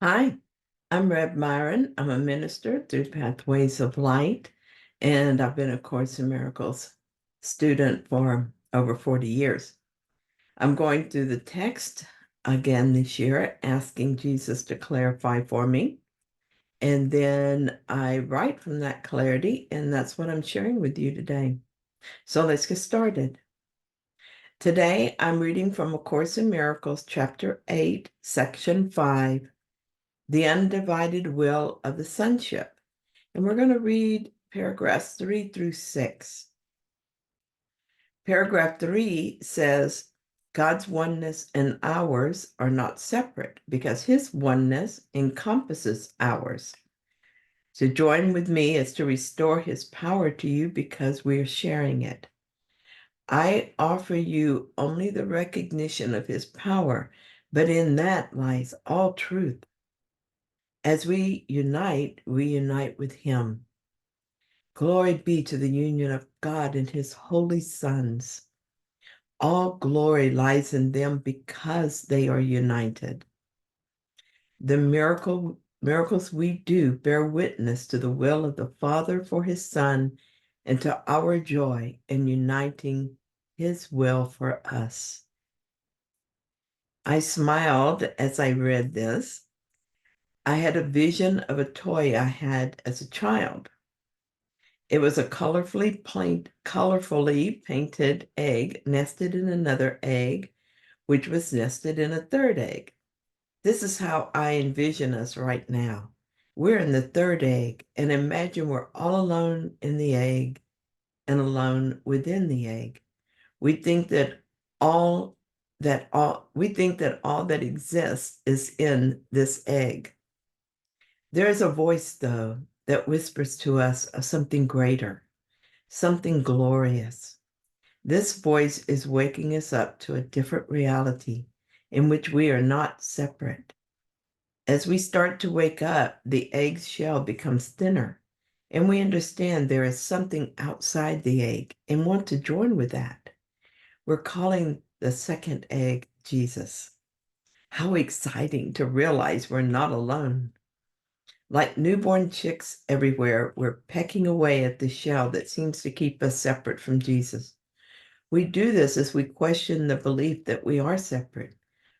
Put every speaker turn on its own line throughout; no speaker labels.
Hi, I'm Rev Myron. I'm a minister through Pathways of Light, and I've been a Course in Miracles student for over 40 years. I'm going through the text again this year, asking Jesus to clarify for me. And then I write from that clarity, and that's what I'm sharing with you today. So let's get started. Today, I'm reading from A Course in Miracles, Chapter 8, Section 5, The Undivided Will of the Sonship. And we're going to read paragraphs 3 through 6. Paragraph 3 says, God's oneness and ours are not separate because his oneness encompasses ours. To join with me is to restore his power to you because we are sharing it. I offer you only the recognition of his power, but in that lies all truth. As we unite with him. Glory be to the union of God and his holy sons. All glory lies in them because they are united. The miracles we do bear witness to the will of the Father for his Son and to our joy in uniting his will for us. I smiled as I read this. I had a vision of a toy I had as a child. It was a colorfully painted egg nested in another egg, which was nested in a third egg. This is how I envision us right now. We're in the third egg, and imagine we're all alone in the egg and alone within the egg. We think that all that exists is in this egg. There is a voice, though, that whispers to us of something greater, something glorious. This voice is waking us up to a different reality in which we are not separate. As we start to wake up, the egg's shell becomes thinner, and we understand there is something outside the egg and want to join with that. We're calling the second egg Jesus. How exciting to realize we're not alone. Like newborn chicks everywhere, we're pecking away at the shell that seems to keep us separate from Jesus. We do this as we question the belief that we are separate.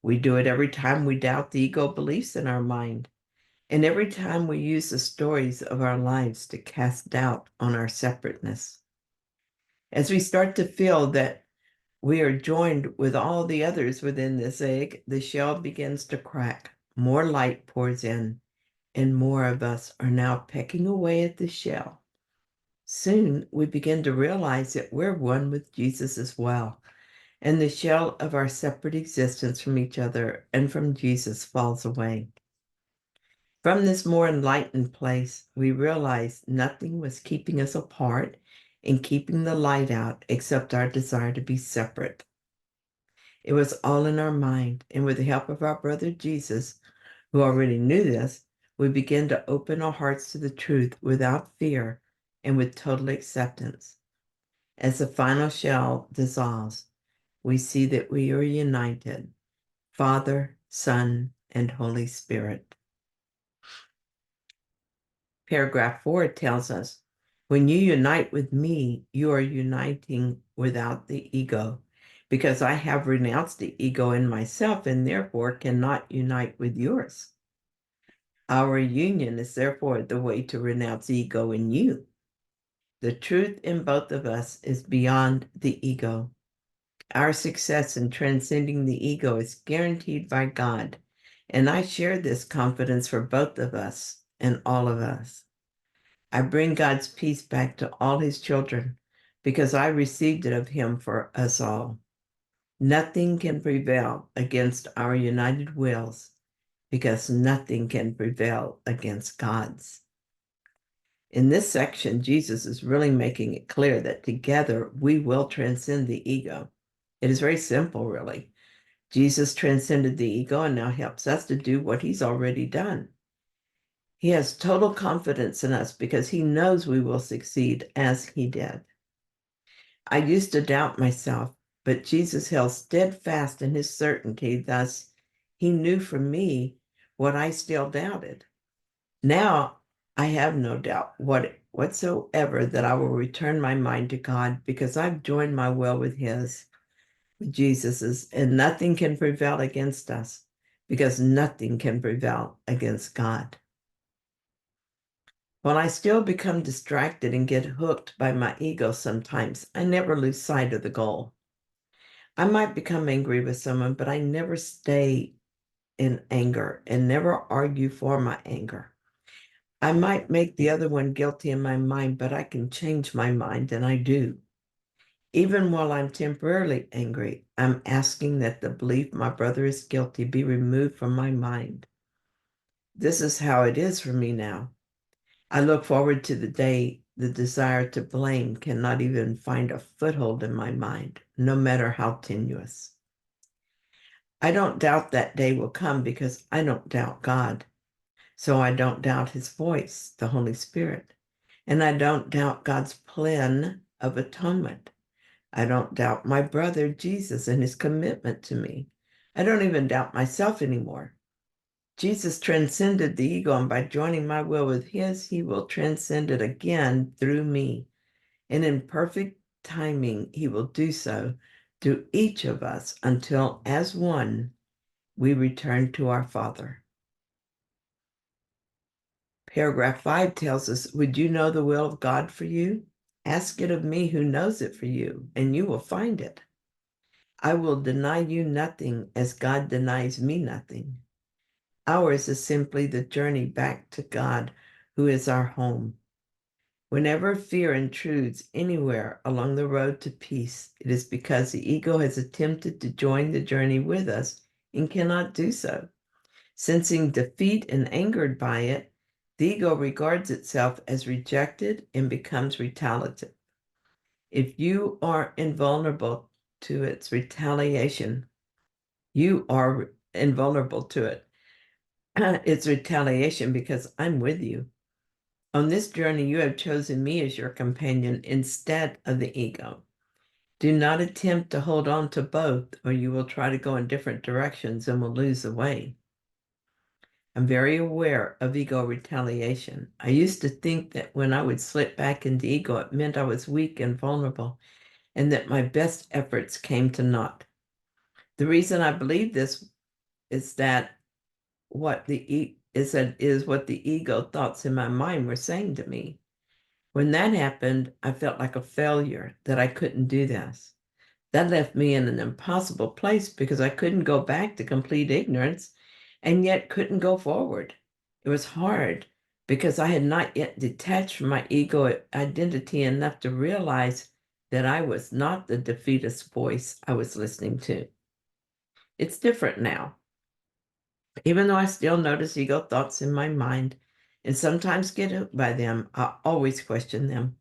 We do it every time we doubt the ego beliefs in our mind, and every time we use the stories of our lives to cast doubt on our separateness. As we start to feel that we are joined with all the others within this egg, the shell begins to crack. More light pours in, and more of us are now pecking away at the shell. Soon we begin to realize that we're one with Jesus as well, and the shell of our separate existence from each other and from Jesus falls away. From this more enlightened place, we realize nothing was keeping us apart and keeping the light out except our desire to be separate. It was all in our mind, and with the help of our brother Jesus, who already knew this, we begin to open our hearts to the truth without fear and with total acceptance. As the final shell dissolves, we see that we are united, Father, Son, and Holy Spirit. Paragraph 4 tells us, when you unite with me, you are uniting without the ego, because I have renounced the ego in myself and therefore cannot unite with yours. Our union is therefore the way to renounce ego in you. The truth in both of us is beyond the ego. Our success in transcending the ego is guaranteed by God, and I share this confidence for both of us and all of us. I bring God's peace back to all his children because I received it of him for us all. Nothing can prevail against our united wills because nothing can prevail against God's. In this section, Jesus is really making it clear that together we will transcend the ego. It is very simple, really. Jesus transcended the ego and now helps us to do what he's already done. He has total confidence in us because he knows we will succeed as he did. I used to doubt myself, but Jesus held steadfast in his certainty. Thus, he knew for me what I still doubted. Now I have no doubt whatsoever that I will return my mind to God because I've joined my will with his, with Jesus's, and nothing can prevail against us because nothing can prevail against God. While I still become distracted and get hooked by my ego sometimes, I never lose sight of the goal. I might become angry with someone, but I never stay in anger and never argue for my anger. I might make the other one guilty in my mind, but I can change my mind, and I do. Even while I'm temporarily angry, I'm asking that the belief my brother is guilty be removed from my mind. This is how it is for me now. I look forward to the day the desire to blame cannot even find a foothold in my mind, no matter how tenuous. I don't doubt that day will come because I don't doubt God. So I don't doubt his voice, the Holy Spirit. And I don't doubt God's plan of atonement. I don't doubt my brother Jesus and his commitment to me. I don't even doubt myself anymore. Jesus transcended the ego, and by joining my will with his, he will transcend it again through me. And in perfect timing, he will do so through each of us until, as one, we return to our Father. Paragraph 5 tells us, would you know the will of God for you? Ask it of me who knows it for you, and you will find it. I will deny you nothing as God denies me nothing. Ours is simply the journey back to God, who is our home. Whenever fear intrudes anywhere along the road to peace, it is because the ego has attempted to join the journey with us and cannot do so. Sensing defeat and angered by it, the ego regards itself as rejected and becomes retaliative. If you are invulnerable to its retaliation, you are invulnerable to it. It's retaliation because I'm with you. On this journey, you have chosen me as your companion instead of the ego. Do not attempt to hold on to both, or you will try to go in different directions and will lose the way. I'm very aware of ego retaliation. I used to think that when I would slip back into ego, it meant I was weak and vulnerable, and that my best efforts came to naught. The reason I believe this is that what the ego thoughts in my mind were saying to me. When that happened, I felt like a failure, that I couldn't do this. That left me in an impossible place because I couldn't go back to complete ignorance and yet couldn't go forward. It was hard because I had not yet detached from my ego identity enough to realize that I was not the defeatist voice I was listening to. It's different now. Even though I still notice ego thoughts in my mind and sometimes get hooked by them, I always question them.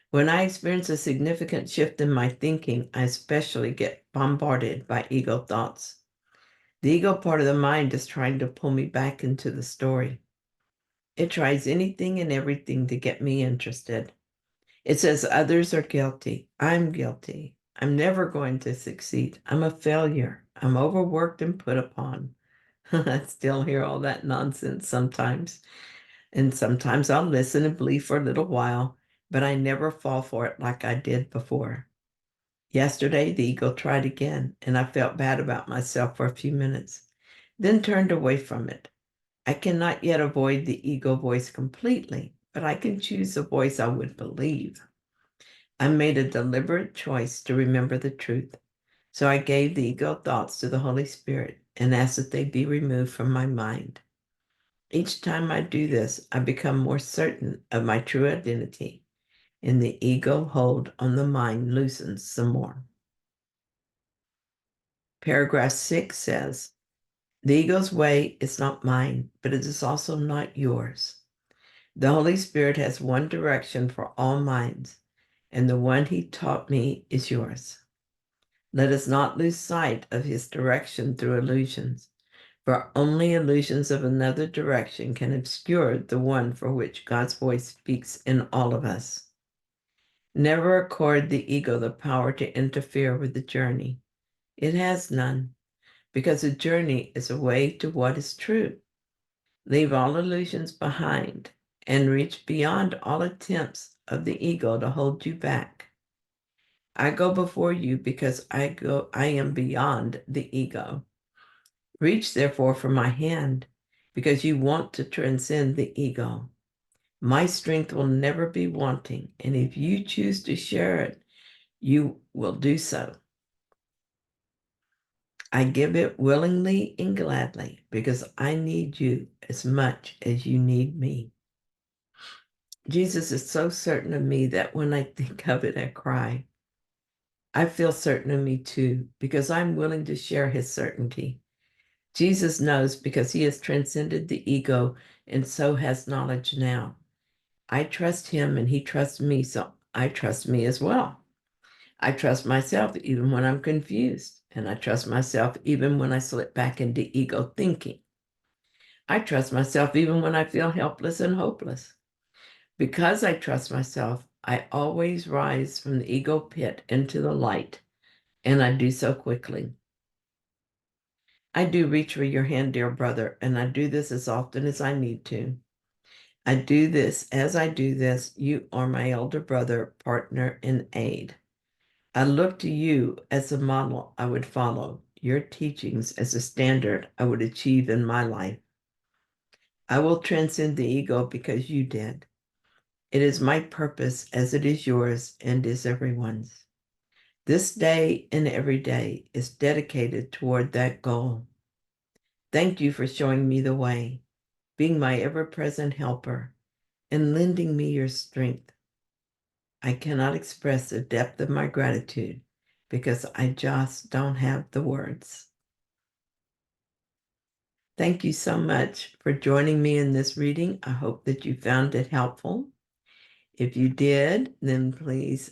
When I experience a significant shift in my thinking, I especially get bombarded by ego thoughts. The ego part of the mind is trying to pull me back into the story. It tries anything and everything to get me interested. It says others are guilty. I'm guilty. I'm never going to succeed. I'm a failure. I'm overworked and put upon. I still hear all that nonsense sometimes. And sometimes I'll listen and believe for a little while, but I never fall for it like I did before. Yesterday, the ego tried again, and I felt bad about myself for a few minutes, then turned away from it. I cannot yet avoid the ego voice completely, but I can choose the voice I would believe. I made a deliberate choice to remember the truth. So I gave the ego thoughts to the Holy Spirit and asked that they be removed from my mind. Each time I do this, I become more certain of my true identity, and the ego hold on the mind loosens some more. Paragraph 6 says, the ego's way is not mine, but it is also not yours. The Holy Spirit has one direction for all minds, and the one he taught me is yours. Let us not lose sight of his direction through illusions, for only illusions of another direction can obscure the one for which God's voice speaks in all of us. Never accord the ego the power to interfere with the journey. It has none, because a journey is a way to what is true. Leave all illusions behind and reach beyond all attempts of the ego to hold you back. I go before you because I am beyond the ego. Reach therefore for my hand because you want to transcend the ego. My strength will never be wanting, and if you choose to share it, you will do so. I give it willingly and gladly because I need you as much as you need me. Jesus is so certain of me that when I think of it, I cry. I feel certain of me too because I'm willing to share his certainty. Jesus knows because he has transcended the ego and so has knowledge now. I trust him and he trusts me, so I trust me as well. I trust myself even when I'm confused, and I trust myself even when I slip back into ego thinking. I trust myself even when I feel helpless and hopeless. Because I trust myself, I always rise from the ego pit into the light, and I do so quickly. I do reach for your hand, dear brother, and I do this as often as I need to. I do this, as I do this, you are my elder brother, partner, and aid. I look to you as a model I would follow, your teachings as a standard I would achieve in my life. I will transcend the ego because you did. It is my purpose as it is yours and is everyone's. This day and every day is dedicated toward that goal. Thank you for showing me the way, being my ever-present helper, and lending me your strength. I cannot express the depth of my gratitude because I just don't have the words. Thank you so much for joining me in this reading. I hope that you found it helpful. If you did, then please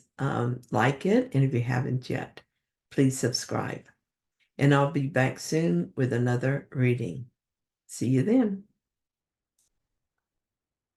like it. And if you haven't yet, please subscribe. And I'll be back soon with another reading. See you then.